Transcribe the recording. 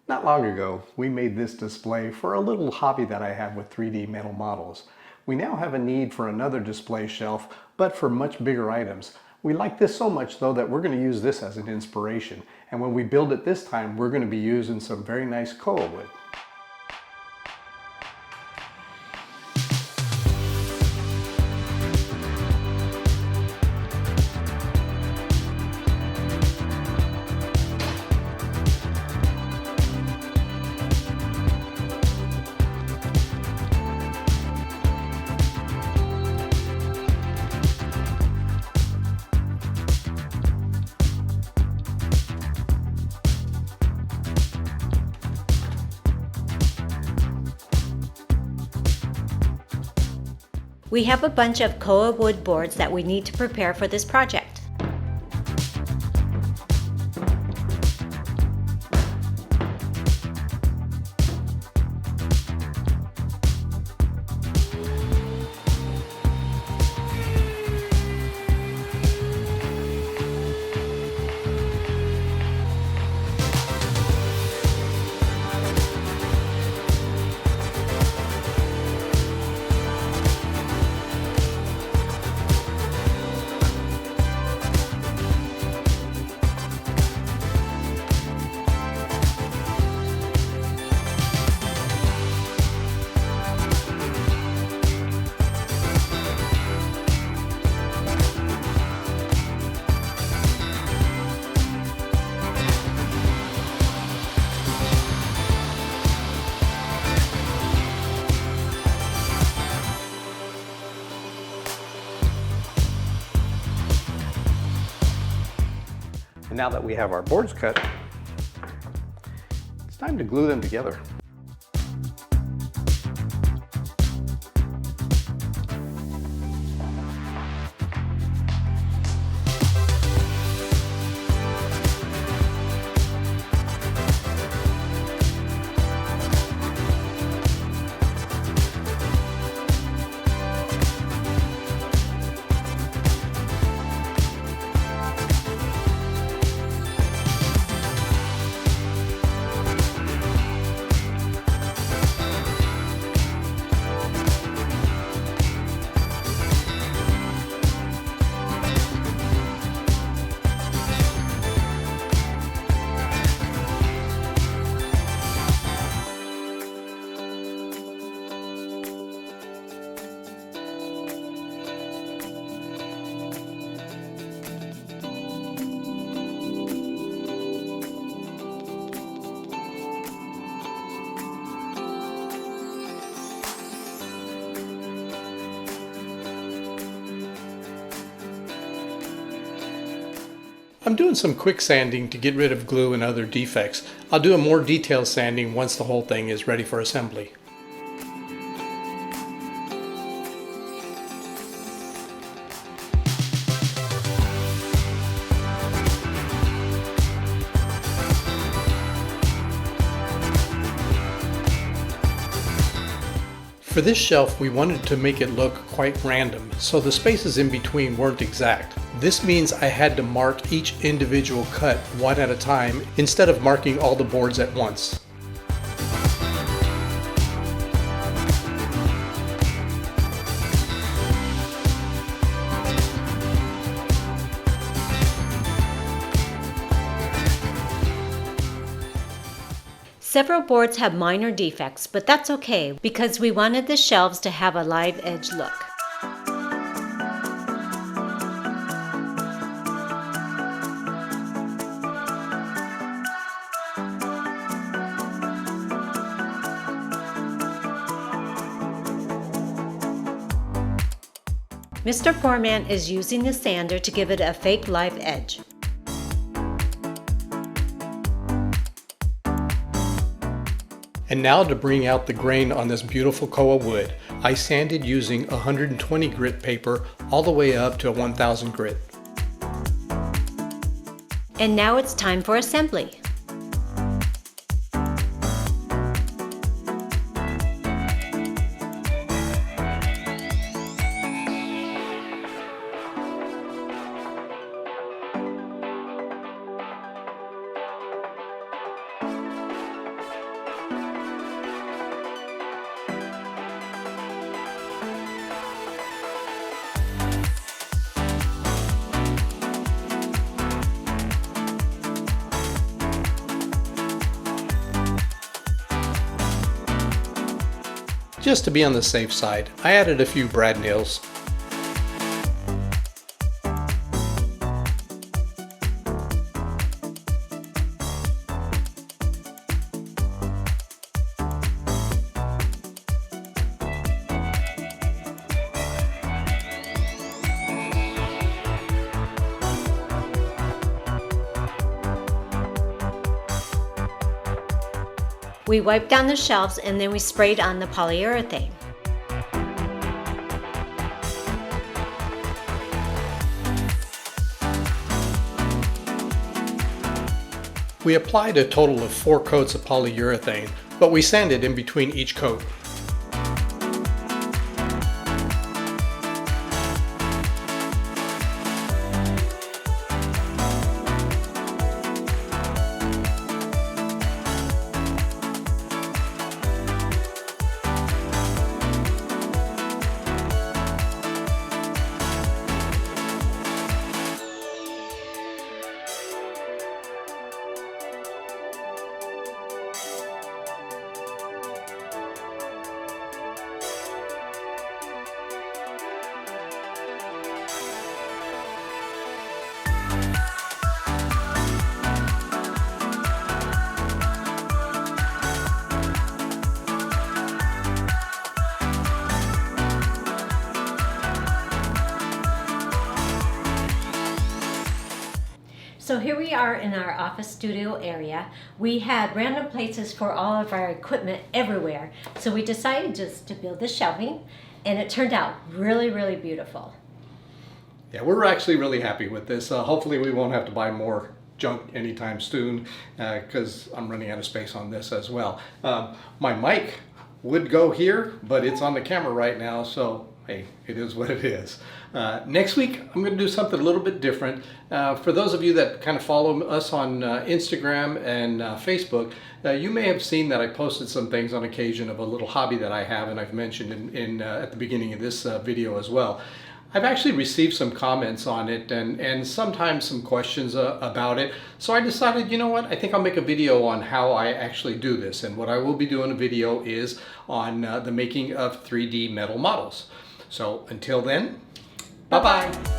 Not long ago, we made this display for a little hobby that I have with 3D metal models. We now have a need for another display shelf, but for much bigger items. We like this so much though that we're going to use this as an inspiration. And when we build it this time, we're going to be using some very nice koa wood. We have a bunch of koa wood boards that we need to prepare for this project. And now that we have our boards cut, it's time to glue them together. I'm doing some quick sanding to get rid of glue and other defects. I'll do a more detailed sanding once the whole thing is ready for assembly. For this shelf, we wanted to make it look quite random, so the spaces in between weren't exact. This means I had to mark each individual cut one at a time instead of marking all the boards at once. Several boards have minor defects, but that's okay because we wanted the shelves to have a live edge look. Mr. Foreman is using the sander to give it a fake live edge. And now to bring out the grain on this beautiful koa wood, I sanded using 120 grit paper all the way up to 1000 grit. And now it's time for assembly. Just to be on the safe side, I added a few brad nails. We wiped down the shelves and then we sprayed on the polyurethane. We applied a total of 4 coats of polyurethane, but we sanded in between each coat. So here we are in our office studio area. We had random places for all of our equipment everywhere. So we decided just to build the shelving, and it turned out really, really beautiful. Yeah, we're actually really happy with this. Hopefully we won't have to buy more junk anytime soon because I'm running out of space on this as well. My mic would go here, but it's on the camera right now, so hey, it is what it is. Next week, I'm going to do something a little bit different. For those of you that kind of follow us on Instagram and Facebook, you may have seen that I posted some things on occasion of a little hobby that I have, and I've mentioned at the beginning of this video as well. I've actually received some comments on it and sometimes some questions about it. So I decided, you know what, I think I'll make a video on how I actually do this. And what I will be doing a video is on the making of 3D metal models. So until then, bye-bye.